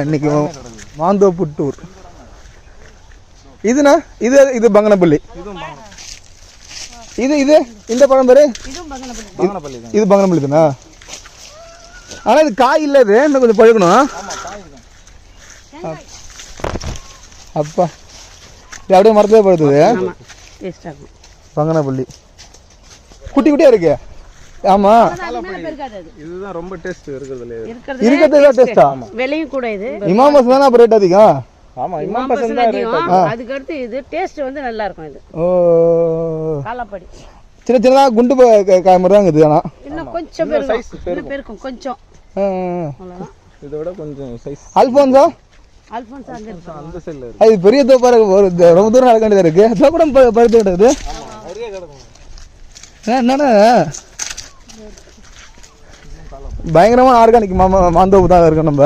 இன்னைக்கு மாந்தோப்பு டூர். இதுண்ணா இது பங்கனப்பள்ளி. இது இந்த பழம் பேரு இது பங்கனப்பள்ளி தானே. ஆனால் இது காய் இல்லை, இது இன்னும் கொஞ்சம் பழுக்கணும். அப்பா இது அப்படியே மரத்திலே பழுத்துது. பங்கனப்பள்ளி குட்டி குட்டியா இருக்கு. ஆமா இதுதான் ரொம்ப டேஸ்ட் இருக்கிறது டேஸ்டா. விலையும் கூட. இது இமாமஸ் தானே அப்ப ரேட் அதிகம். ஆமா இமாமஸ் அதிகம். அதுக்கு அடுத்து இது டேஸ்ட் வந்து நல்லா இருக்கும். இது காலாப்படி சின்ன சின்னதா குண்டு காய் மாதிரி தான் இருக்குது. ஆனா இன்னும் கொஞ்சம் பெருக்கும் கொஞ்சம். இதை விட கொஞ்சம் சைஸ். அல்போன்சா அந்த சைடுல இருக்கு. அது பெரிய தோப்பா இருக்கு, ரொம்ப தூரம் நடக்க வேண்டியதா இருக்கு. அதெல்லாம் கூட பழுத்து கிடக்குது. என்னன்னா பயங்கரமான ஆர்கானிக் மாந்தோப்பு தான் இருக்கு. நம்ம